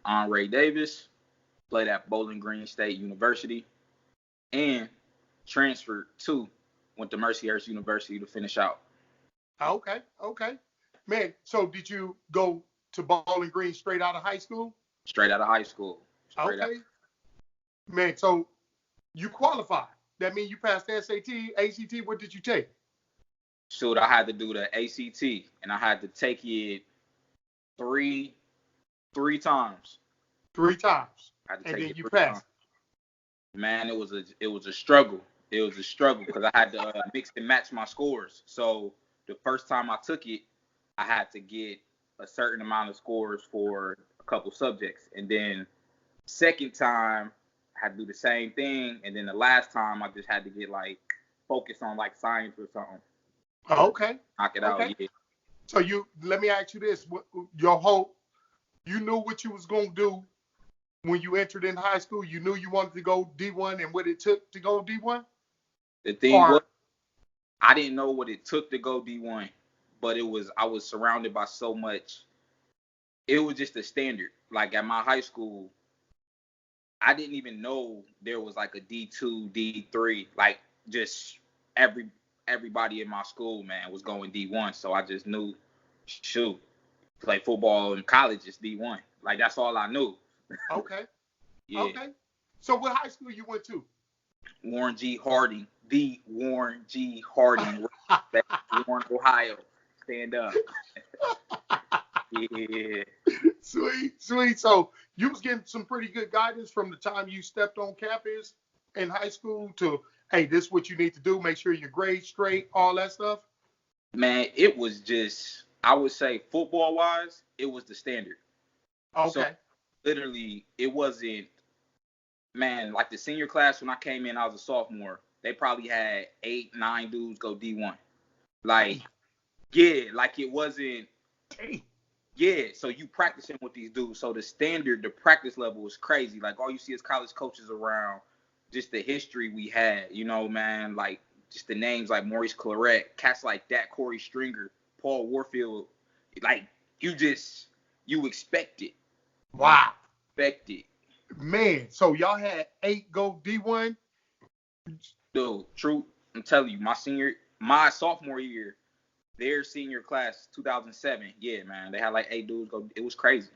D1Aunre Davis, played at Bowling Green State University, and transferred to went to Mercyhurst University to finish out. Okay, okay. Man, so did you go to Bowling Green straight out of high school? Straight out of high school. Straight out. Okay. Man, so you qualified. That means you passed the SAT, ACT. What did you take? Shoot, I had to do the ACT, and I had to take it three times. 3 times. I had to And take then it you 3 passed. times. Man, it was a struggle. It was a struggle because I had to mix and match my scores. So the first time I took it, I had to get a certain amount of scores for a couple subjects, and then second time I had to do the same thing, and then the last time I just had to get like focus on like science or something. Okay. Knock it out. Yeah. So let me ask you this: you knew what you was gonna do when you entered in high school. You knew you wanted to go D1 and what it took to go D1. The thing was, I didn't know what it took to go D1, but I was surrounded by so much. It was just a standard. Like at my high school, I didn't even know there was like a D2, D3. Like just everybody in my school, man, was going D1. So I just knew, shoot, play football in college is D1. Like that's all I knew. Okay. Yeah. Okay. So what high school you went to? Warren G. Harding. The Warren G. Harding. Warren, Ohio. Stand up. Yeah. Sweet. So you was getting some pretty good guidance from the time you stepped on campus in high school to, hey, this is what you need to do. Make sure your grades straight, all that stuff. Man, it was just, I would say football-wise, it was the standard. Okay. So literally, it wasn't, man, like the senior class when I came in, I was a sophomore. They probably had 8, 9 dudes go D1. Like, yeah, like it wasn't. Yeah, so you practicing with these dudes. So the standard, the practice level was crazy. Like all you see is college coaches around. Just the history we had, you know, man. Like just the names like Maurice Claret, cats like that, Corey Stringer, Paul Warfield. Like you expect it. Wow. Expect it. Man, so y'all had 8 go D1? Dude, true. I'm telling you, my sophomore year, their senior class, 2007. Yeah, man, they had like 8 dudes go. It was crazy.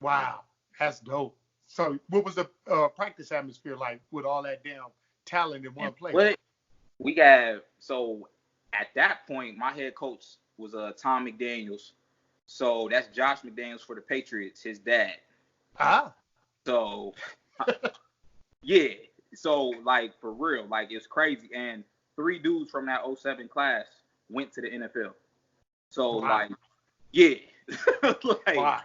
Wow, that's dope. So, what was the practice atmosphere like with all that damn talent in one place? What we got? So at that point, my head coach was Tom McDaniels. So that's Josh McDaniels for the Patriots, his dad. Ah. So yeah. So like for real, like it's crazy. And 3 dudes from that 07 class went to the NFL. So wow. like, yeah, like, wow.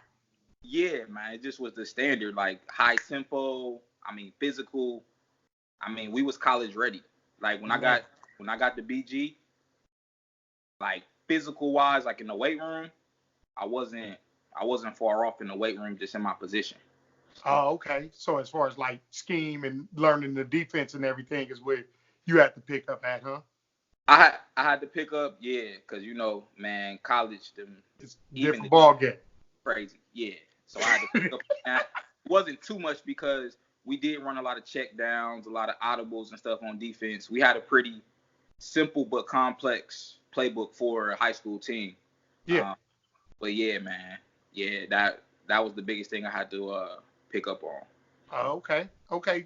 Yeah, man, it just was the standard, like high tempo. I mean, physical. I mean, we was college ready. Like when I got the BG, like physical wise, like in the weight room, I wasn't far off in the weight room, just in my position. Oh, okay. So as far as like scheme and learning the defense and everything is where you had to pick up at, huh? I had to pick up, yeah, because you know, man, college, it's different ball game. Crazy, yeah. So I had to pick up. It wasn't too much because we did run a lot of check downs, a lot of audibles and stuff on defense. We had a pretty simple but complex playbook for a high school team. Yeah. But yeah, man, yeah, that was the biggest thing I had to pick up on. Okay.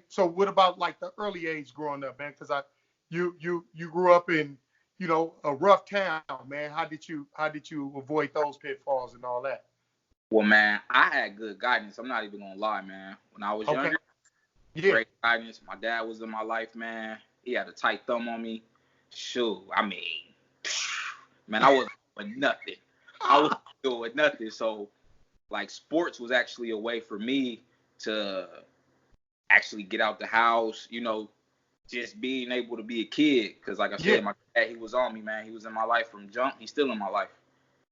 So what about like the early age growing up, man? Because you grew up in, you know, a rough town, man. How did you avoid those pitfalls and all that? Well, man, I had good guidance. I'm not even gonna lie, man. When I was younger, great guidance. My dad was in my life, man. He had a tight thumb on me. Shoot, I mean, man, I wasn't doing nothing. I wasn't doing nothing. So, like, sports was actually a way for me to actually get out the house, you know, just being able to be a kid. Because, like I said, my dad, he was on me, man. He was in my life from jump. He's still in my life.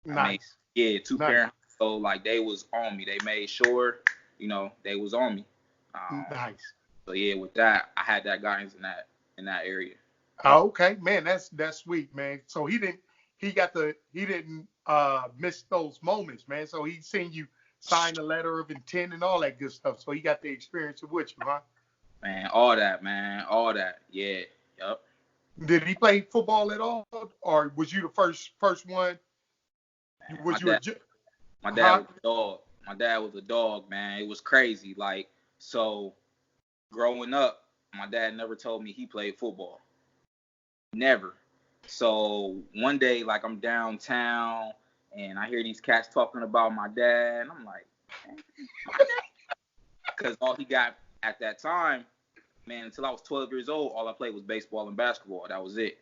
Nice. I mean, yeah, 2 parents. So, like, they was on me. They made sure, you know, they was on me. Nice. So, yeah, with that, I had that guidance in that area. Oh, okay, man, that's sweet, man. So he didn't miss those moments, man. So he seen you signed a letter of intent and all that good stuff. So he got the experience with you, huh? Man, all that, man. All that. Yeah. Yup. Did he play football at all, or was you the first one? Man, Was you a my dad huh? was a dog. My dad was a dog, man. It was crazy. Like, so growing up, my dad never told me he played football. Never. So one day, like, I'm downtown and I hear these cats talking about my dad, and I'm like, man, my dad? Because all he got at that time, man, until I was 12 years old, all I played was baseball and basketball. That was it.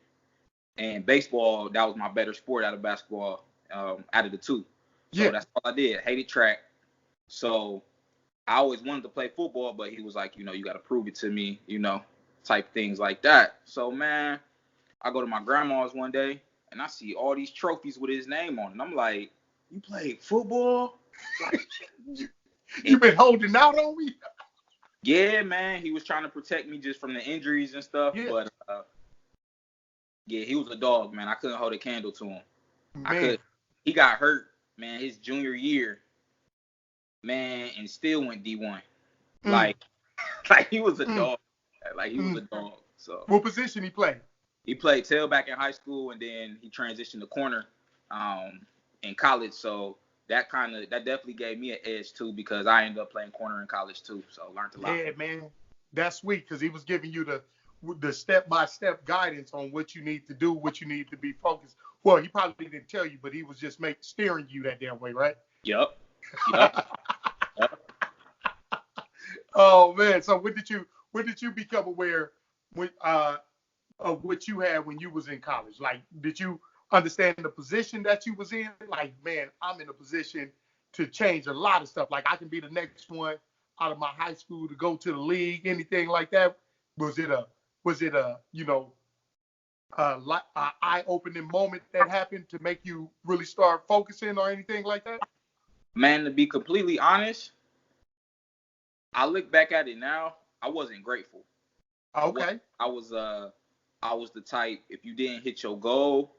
And baseball, that was my better sport out of basketball, out of the two. So Yeah. that's all I did. Hated track. So I always wanted to play football, but he was like, you got to prove it to me, type things like that. So, man, I go to my grandma's one day, and I see all these trophies with his name on it. And I'm like, you played football? Like, You been holding out on me? yeah, man. He was trying to protect me just from the injuries and stuff. Yeah. But, yeah, he was a dog, man. I couldn't hold a candle to him. Man. He got hurt, man, his junior year, man, and still went D1. Like he was a dog. Like he was a dog. So what position he played? He played tailback in high school, and then he transitioned to corner in college. So that definitely gave me an edge too, because I ended up playing corner in college too. So learned a lot. Yeah, man, that's sweet, because he was giving you the step-by-step guidance on what you need to do, what you need to be focused. Well, he probably didn't tell you, but he was just steering you that damn way, right? Yep. Oh man, so when did you become aware of what you had when you was in college? Like, did you understand the position that you was in? Like, man, I'm in a position to change a lot of stuff. Like, I can be the next one out of my high school to go to the league, anything like that? Was it a eye-opening moment that happened to make you really start focusing or anything like that? Man, to be completely honest, I look back at it now, I wasn't grateful. Okay. I was the type, if you didn't hit your goal,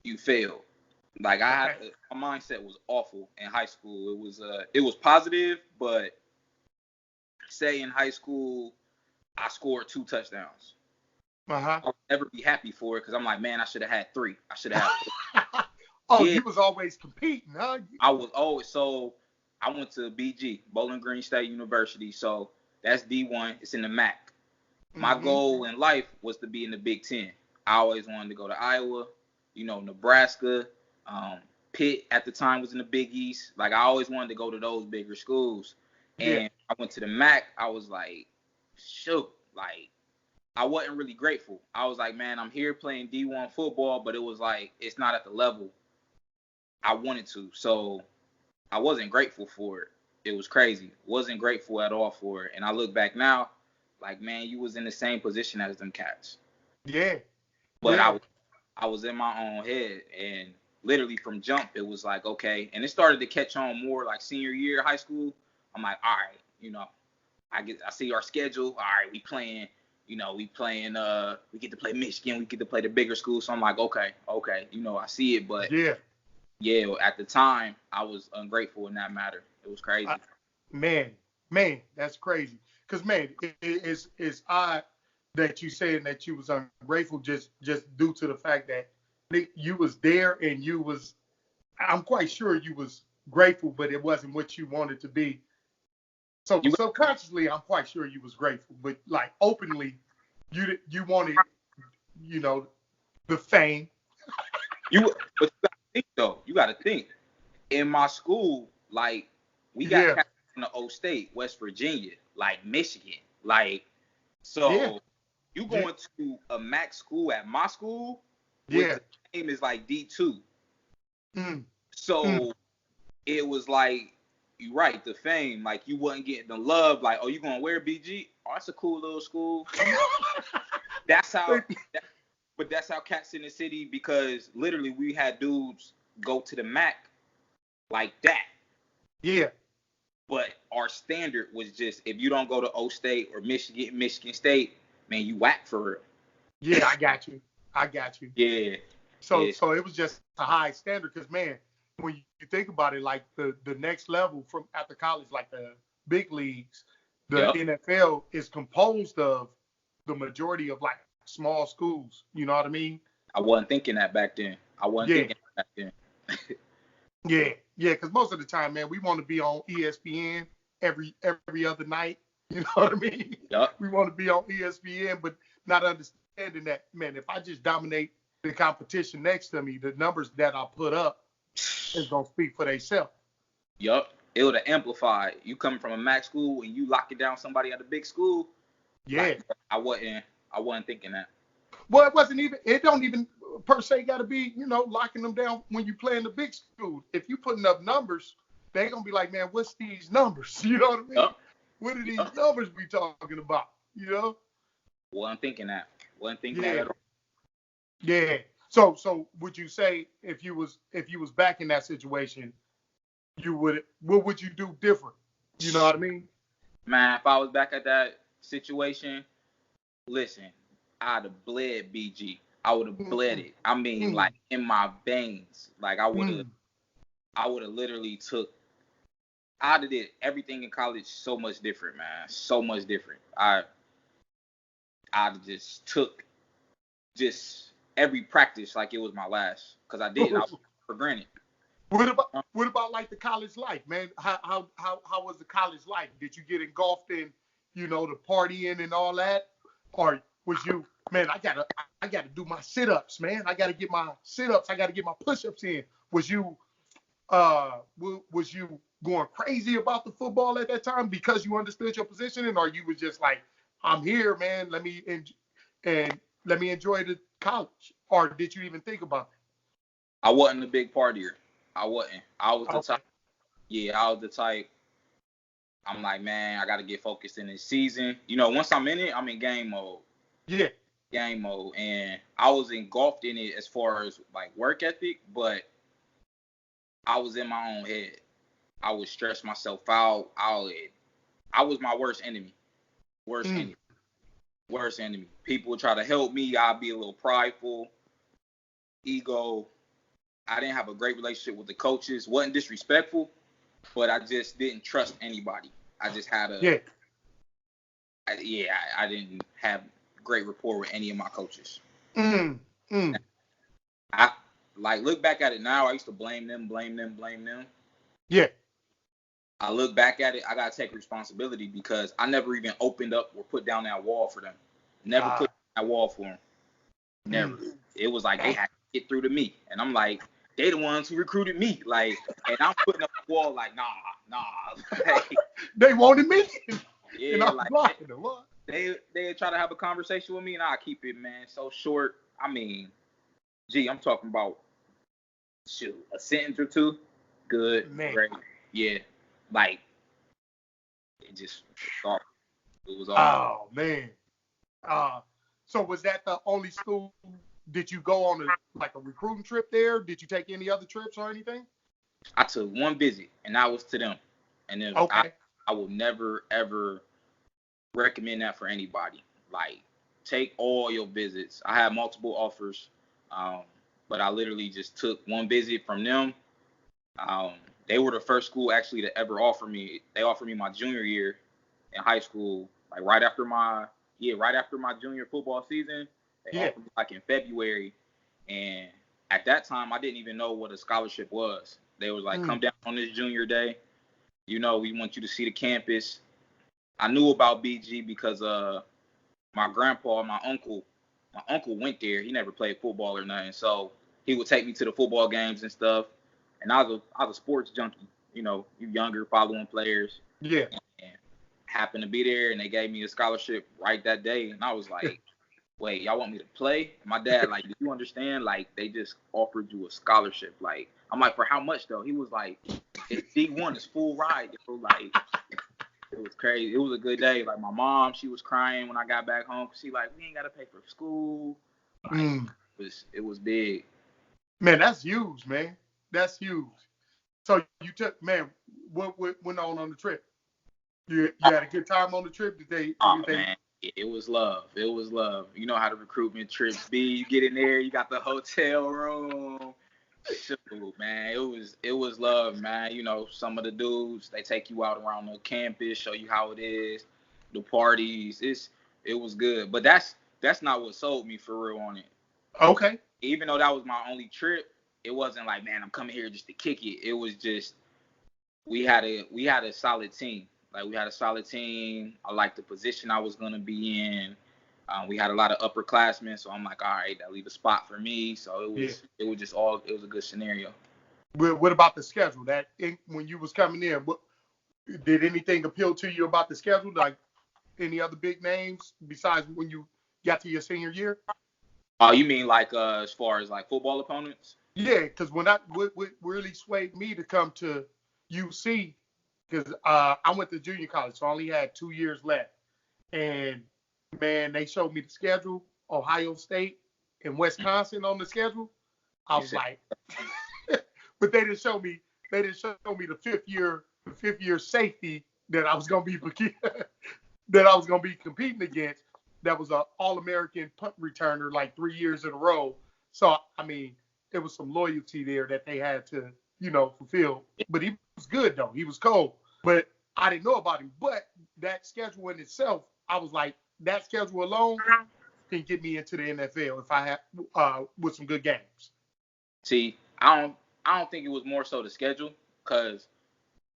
you failed. Like, my mindset was awful in high school. It was positive, but say in high school I scored 2 touchdowns. Uh-huh. I would never be happy for it, because I'm like, man, I should have had 3. I should have had 4. Oh, yeah. You was always competing, huh? I was always. So I went to BG, Bowling Green State University. So that's D1. It's in the MAC. My goal in life was to be in the Big Ten. I always wanted to go to Iowa, Nebraska, Pitt at the time was in the Big East. Like, I always wanted to go to those bigger schools. And I went to the MAC. I was like, shoot, like, I wasn't really grateful. I was like, man, I'm here playing D1 football, but it was like, it's not at the level I wanted to. So I wasn't grateful for it. It was crazy. Wasn't grateful at all for it. And I look back now, like, man, you was in the same position as them cats. Yeah. But I was in my own head, and literally from jump, it was like, okay. And it started to catch on more like senior year of high school. I'm like, all right, I see our schedule. All right, we playing, we get to play Michigan, we get to play the bigger schools. So I'm like, okay, I see it. But yeah, at the time, I was ungrateful in that matter. It was crazy. Man, that's crazy. Because, man, it's odd that you saying that you was ungrateful just due to the fact that you was there, and I'm quite sure you was grateful, but it wasn't what you wanted to be. So subconsciously, I'm quite sure you was grateful, but like openly, you wanted, the fame. But you gotta think though. You gotta think. In my school, like, we got cats from the old state, West Virginia, like Michigan, like, so you going to a MAC school at my school, the name is like D2. So it was like, you're right, the fame, like, you wasn't getting the love, like, oh, you gonna wear BG? Oh, that's a cool little school. That's how cats in the city, because literally we had dudes go to the MAC like that. Yeah. But our standard was just, if you don't go to O State or Michigan State, man, you whack for real. Yeah, I got you. Yeah. So it was just a high standard, because, man, when you think about it, like the next level from after college, like the big leagues, the Yep. NFL is composed of the majority of like small schools. You know what I mean? I wasn't thinking that back then. I wasn't Yeah. thinking that back then. Yeah, yeah, because most of the time, man, we want to be on ESPN every other night. You know what I mean? Yep. We want to be on ESPN, but not understanding that, man, if I just dominate the competition next to me, the numbers that I put up is gonna speak for themselves. Yup. It would have amplified. You coming from a MAC school and you locking down somebody at a big school. Yeah. Like, I wasn't thinking that. Well, it don't even per se got to be, locking them down when you play in the big school. If you putting up numbers, they going to be like, man, what's these numbers? You know what I mean? Yup. What are these numbers we talking about? Wasn't thinking that. Wasn't thinking Yeah. that at all. Yeah. So would you say if you was back in that situation, what would you do different? You know what I mean? Man, if I was back at that situation, listen, I'd have bled BG. I would have bled it. I mean, like in my veins. Like I would have literally I'd have did everything in college so much different, man. So much different. I'd just took every practice like it was my last. Cause I did. I was for granted. What about like the college life, man? How was the college life? Did you get engulfed in, the partying and all that? Or was you, man, I gotta do my sit-ups, man. I gotta get my sit-ups, I gotta get my push-ups in. Was you going crazy about the football at that time because you understood your positioning, or you was just like, I'm here, man, let me enjoy the college? Or did you even think about that? I wasn't a big partier. I wasn't. I was the type. Yeah, I was the type. I'm like, man, I got to get focused in this season. Once I'm in it, I'm in game mode. Yeah. Game mode. And I was engulfed in it as far as like work ethic, but I was in my own head. I would stress myself out. I was my worst enemy. Worst enemy. People would try to help me. I'd be a little prideful. Ego. I didn't have a great relationship with the coaches. Wasn't disrespectful, but I just didn't trust anybody. I just had I didn't have great rapport with any of my coaches. I look back at it now. I used to blame them. Yeah. I look back at it. I gotta take responsibility because I never even opened up or put down that wall for them. Never put that wall for them. Never. It was like they had to get through to me, and I'm like, they the ones who recruited me. Like, and I'm putting up the wall like, nah. Like, they wanted me. Yeah, and I'm like blocking them. They try to have a conversation with me, and I keep it, man, so short. I mean, I'm talking about a sentence or two. Good, man. Great. Yeah, like it just it was all. Oh man. So was that the only school? Did you go on a recruiting trip there? Did you take any other trips or anything? I took one visit, and that was to them. And then I will never, ever recommend that for anybody. Like, take all your visits. I had multiple offers, but I literally just took one visit from them. They were the first school actually to ever offer me. They offered me my junior year in high school, like right after my junior football season. They offered me like in February, and at that time I didn't even know what a scholarship was. They was like, come down on this junior day. We want you to see the campus. I knew about BG because my grandpa, my uncle went there. He never played football or nothing, so he would take me to the football games and stuff. And I was a sports junkie. You younger, following players. Yeah. And happened to be there, and they gave me a scholarship right that day, and I was like, wait, y'all want me to play? My dad, like, do you understand? Like, they just offered you a scholarship. Like, I'm like, for how much though? He was like, it's D1, it's full ride. Like, it was crazy. It was a good day. Like, my mom, she was crying when I got back home. She like, we ain't got to pay for school. Like, it was big. Man, that's huge, man. That's huge. So you took, man, what went on the trip? You had a good time on the trip? Man, it was love. It was love. You know how the recruitment trips be. You get in there, you got the hotel room. Shoot, man, it was love, man. You know, some of the dudes they take you out around the campus, show you how it is, the parties. It was good, but that's not what sold me for real on it. Okay. Even though that was my only trip, it wasn't like, man, I'm coming here just to kick it. It was just we had a solid team. Like we had a solid team. I liked the position I was gonna be in. We had a lot of upperclassmen, so I'm like, all right, that leave a spot for me. So it was just all it was a good scenario. What about the schedule? When you was coming in, did anything appeal to you about the schedule? Like any other big names besides when you got to your senior year? Oh, you mean like as far as like football opponents? Yeah, because what really swayed me to come to UC, because I went to junior college, so I only had 2 years left. And man, they showed me the schedule, Ohio State and Wisconsin on the schedule. I was like, but they didn't show me the fifth year safety that I was gonna be that I was gonna be competing against. That was an All-American punt returner like 3 years in a row. So I mean, there was some loyalty there that they had to, fulfill. But he was good though. He was cold. But I didn't know about him. But that schedule in itself, I was like, that schedule alone can get me into the NFL if I have with some good games. See, I don't think it was more so the schedule, because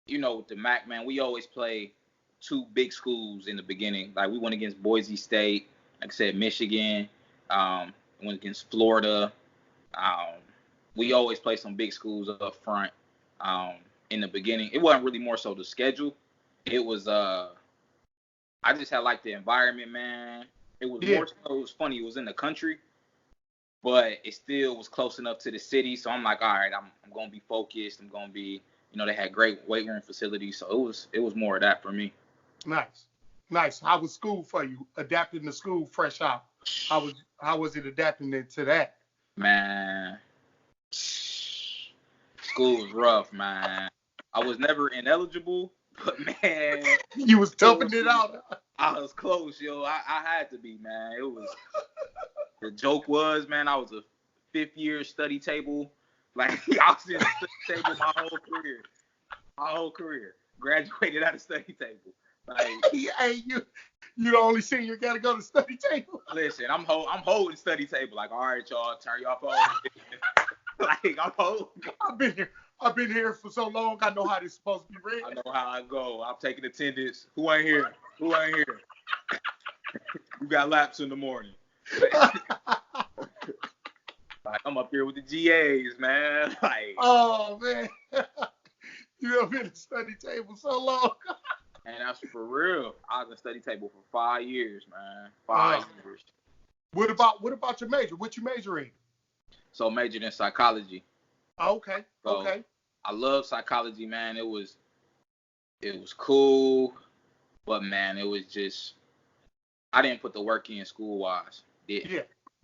with the MAC, man, we always play two big schools in the beginning. Like we went against Boise State, like I said, Michigan, went against Florida. We always play some big schools up front. In the beginning, it wasn't really more so the schedule. It was I just had like the environment, man. It was more so, it was funny. It was in the country, but it still was close enough to the city. So I'm like, all right, I'm gonna be focused. I'm gonna be, they had great weight room facilities. So it was more of that for me. Nice. How was school for you? Adapting to school fresh out. How was it adapting to that? Man, school was rough, man. I was never ineligible, but man, you was toughing it out. I was close, yo. I had to be, man. It was. The joke was, man, I was a fifth-year study table. Like I was in the study table my whole career. Graduated out of study table. Like, hey, you the only senior got to go to study table. Listen, I'm holding study table. Like, all right, y'all, turn y'all phone. Like, I'm holding. I've been here for so long. I know how this is supposed to be read. I know how I go. I'm taking attendance. Who ain't here? You got laps in the morning. Like, I'm up here with the GAs, man. Like, oh man, you have been at the study table so long. And that's for real. I was in study table for 5 years, man. 5 years. What about your major? What you major in? So majored in psychology. Okay. So okay. I love psychology, man. It was cool, but man, it was just I didn't put the work in school wise. Yeah.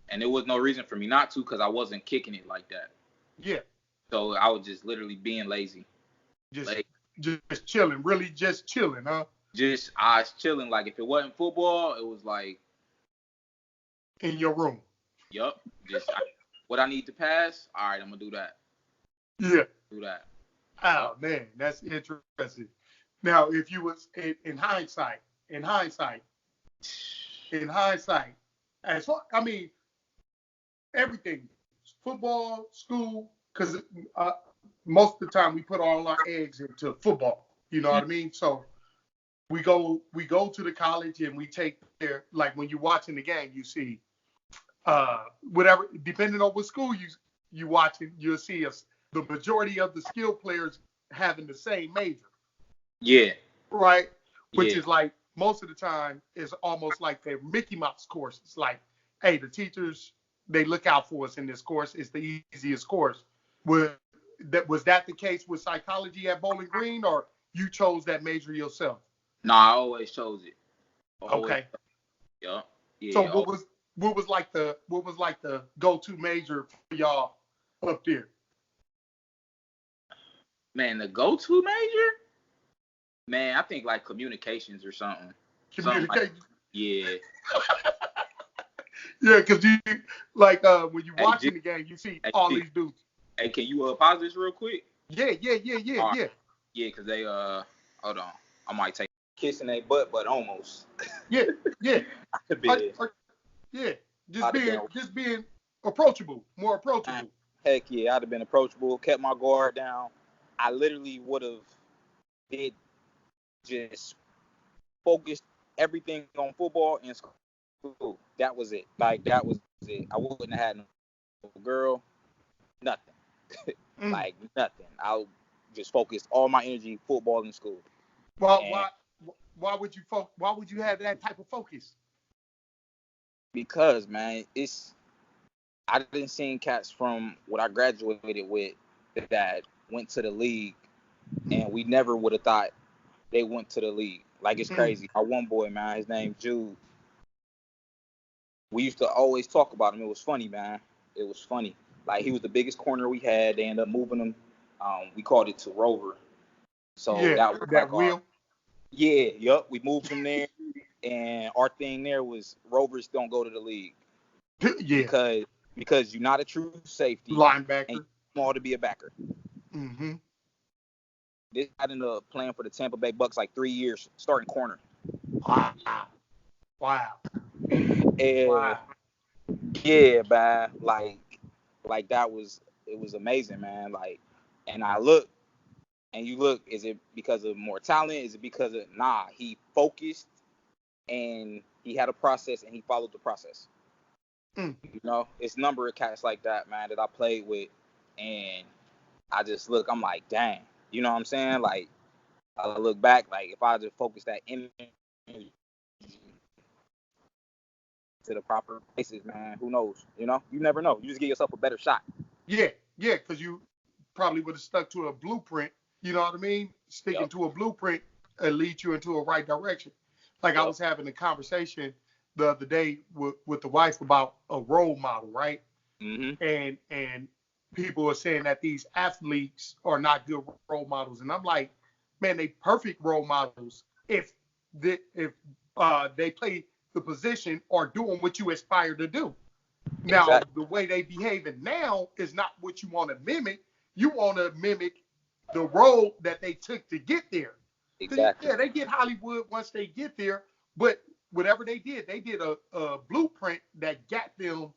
And there was no reason for me not to, because I wasn't kicking it like that. Yeah. So I was just literally being lazy. Just chilling, really just chilling, huh? I was chilling. Like, if it wasn't football, it was like in your room. Yup. What I need to pass, all right, I'm gonna do that. Yeah. Do that. Oh man, that's interesting. Now, if you was in hindsight, as far, I mean, everything, football, school, because most of the time we put all our eggs into football. You know what I mean? So we go to the college and we take their, like when you're watching the game, you see whatever, depending on what school you watching, you'll see the majority of the skilled players having the same major. Yeah. Right? Which is like, most of the time is almost like their Mickey Mouse courses. Like, hey, the teachers, they look out for us in this course. It's the easiest course. Was that the case with psychology at Bowling Green, or you chose that major yourself? No, I always chose it. Okay. Yeah. So what was like the go-to major for y'all up there? Man, the go-to major? Man, I think like communications or something. Communications? Yeah. Yeah, because you like when you watching the game, you see all these dudes. Hey, can you pause this real quick? Yeah. All right. Yeah, because they hold on. I might take kissing their butt, but almost. Yeah. Yeah. Just being approachable, more approachable. Heck yeah, I'd have been approachable, kept my guard down. I literally would have did just focused everything on football and school. That was it. Like that was it. I wouldn't have had no girl, nothing. Like nothing. I just focused all my energy football and school. Well, why would you have that type of focus? Because man, I didn't see cats from what I graduated with that went to the league, and we never would have thought they went to the league. Like it's crazy. Our one boy, man, his name Jude. We used to always talk about him. It was funny, man. It was funny. Like he was the biggest corner we had. They ended up moving him. We called it to Rover. So that was like wheel. Yup. We moved him there, and our thing there was Rovers don't go to the league. Yeah. Because you're not a true safety linebacker, and you're small to be a backer. Mm-hmm. This guy ended up playing for the Tampa Bay Bucks like 3 years, starting corner. Wow. And yeah, man, like that was it was amazing, man. Like, and I look, and you look, is it because of more talent? Is it because of he focused and he had a process and he followed the process. You know, it's a number of cats like that, man, that I played with, and I just look, I'm like, dang, you know what I'm saying? Like, I look back, like, if I just focus that energy to the proper places, man, who knows? You know, you never know. You just give yourself a better shot. Yeah, because you probably would have stuck to a blueprint. You know what I mean? Sticking to a blueprint leads you into a right direction. Like I was having a conversation the other day with the wife about a role model, right? Mm-hmm. And people are saying that these athletes are not good role models, and I'm like, man, they perfect role models if they play the position or doing what you aspire to do. Now, the way they behaving now is not what you want to mimic. You want to mimic the role that they took to get there. Exactly. Yeah, they get Hollywood once they get there, but whatever they did a blueprint that got them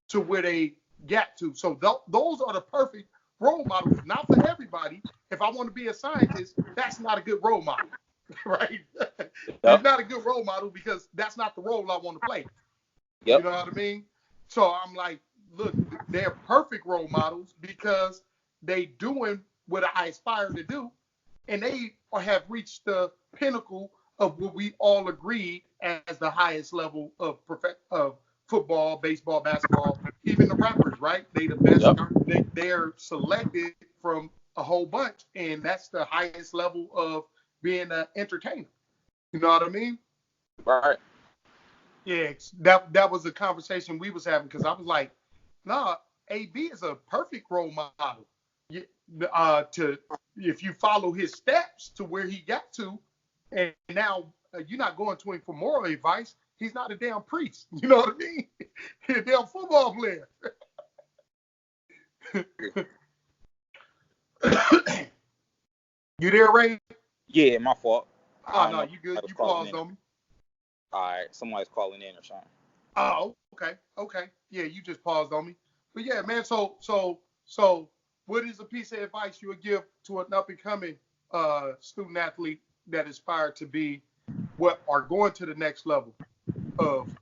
to where they got to. So those are the perfect role models, not for everybody. If I want to be a scientist, that's not a good role model, right? It's not a good role model because that's not the role I want to play. You know what I mean? So I'm like, look, they're perfect role models because they doing what I aspire to do, and they have reached the pinnacle of what we all agreed as the highest level of football, baseball, basketball, even the rappers, right? They the best. They're selected from a whole bunch, and that's the highest level of being an entertainer. You know what I mean? Right. Yeah, that was a conversation we was having because I was like, nah, AB is a perfect role model. If you follow his steps to where he got to, and now you're not going to him for moral advice. He's not a damn priest. You know what I mean? He's a damn football player. You there, Ray? Yeah, my fault. Oh, no, you good. You paused on me. All right, somebody's calling in or something. Oh, okay. Yeah, you just paused on me. But yeah, man, so what is a piece of advice you would give to an up-and-coming student athlete that aspire to be are going to the next level of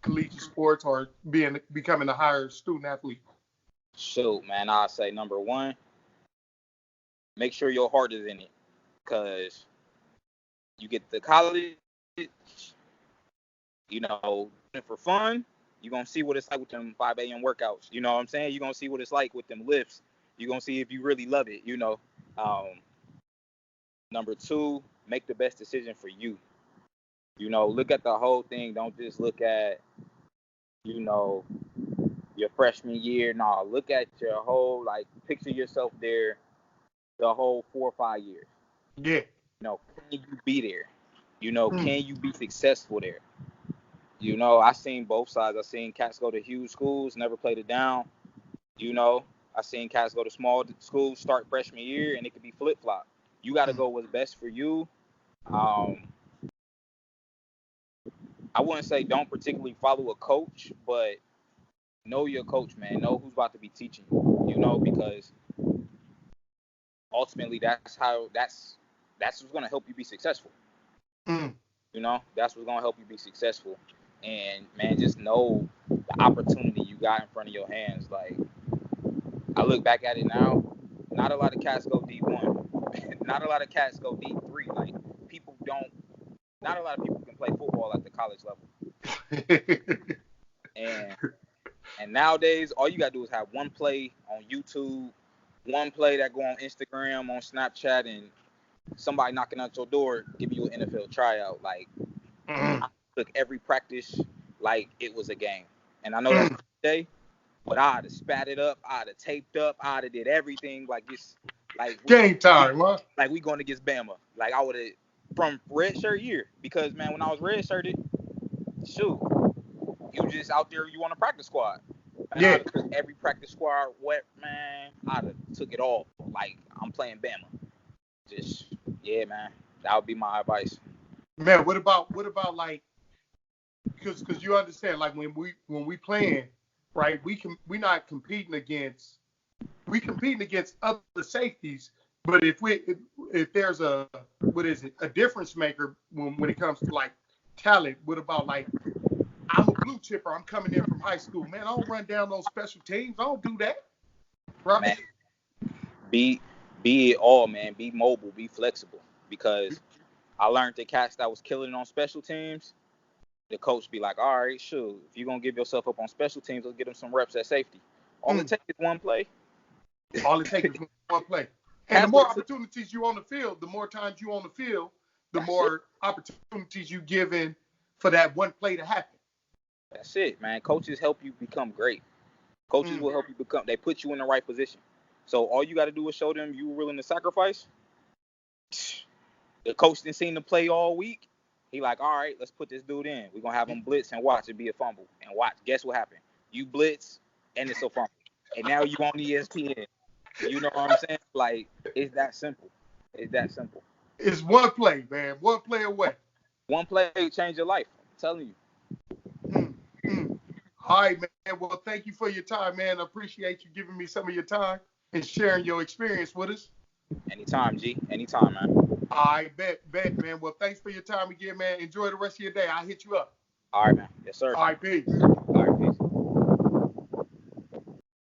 collegiate sports or becoming a higher student athlete? Shoot, man, I'll say number one, make sure your heart is in it. Because you get to college, you know, for fun, you're going to see what it's like with them 5 a.m. workouts. You know what I'm saying? You're going to see what it's like with them lifts. You're going to see if you really love it, you know. Number two, make the best decision for you. You know, look at the whole thing. Don't just look at, you know, your freshman year. No, look at your whole, like, picture yourself there the whole 4 or 5 years. Yeah. You know, can you be there? You know, can you be successful there? You know, I seen both sides. I seen cats go to huge schools, never played it down. You know, I seen cats go to small schools, start freshman year, and it could be flip-flop. You got to go what's best for you. I wouldn't say don't particularly follow a coach, but know your coach, man. Know who's about to be teaching you, because ultimately that's what's going to help you be successful. Mm. That's what's going to help you be successful. And, man, just know the opportunity you got in front of your hands. Like, I look back at it now, not a lot of cats go D1. Not a lot of cats go D3. Like, not a lot of people can play football at the college level. And nowadays, all you got to do is have one play on YouTube, one play that go on Instagram, on Snapchat, and somebody knocking at your door, giving you an NFL tryout. Like, I took every practice like it was a game. And I know that's day, but I'd have spat it up, I'd have taped up, I'd have did everything like it's like game time, huh? Like we going against Bama. Like I would have from red shirt year, because man, when I was red shirted, shoot, you just out there, you on a practice squad. And I'd have took every practice squad wet, man. I'd have took it all. Like I'm playing Bama. Just man, that would be my advice. Man, what about like, because you understand, like when we playing, right? We not competing against other safeties, but if there's a difference maker when it comes to like talent, what about like I'm a blue chipper, I'm coming in from high school, man, I don't run down those special teams, I don't do that, right? Man, be it all, man. Be mobile, be flexible, because I learned that cats that was killing it on special teams, the coach be like, all right, sure, if you're going to give yourself up on special teams, let's get them some reps at safety. All it takes is one play. All it takes is one play. And the more opportunities you on the field, the more times you on the field, the more opportunities you given for that one play to happen. That's it, man. Coaches help you become great. Coaches will help you become, they put you in the right position. So all you got to do is show them you were willing to sacrifice. The coach didn't seen the play all week. He like, all right, let's put this dude in. We're going to have him blitz and watch it be a fumble. And watch, guess what happened? You blitz, and it's a fumble. And now you on ESPN. You know what I'm saying? Like, it's that simple. It's that simple. It's one play, man. One play away. One play change your life. I'm telling you. All right, man. Well, thank you for your time, man. I appreciate you giving me some of your time and sharing your experience with us. Anytime, G. Anytime, man. All right, bet, man. Well, thanks for your time again, man. Enjoy the rest of your day. I'll hit you up. All right, man. Yes, sir. All right, peace.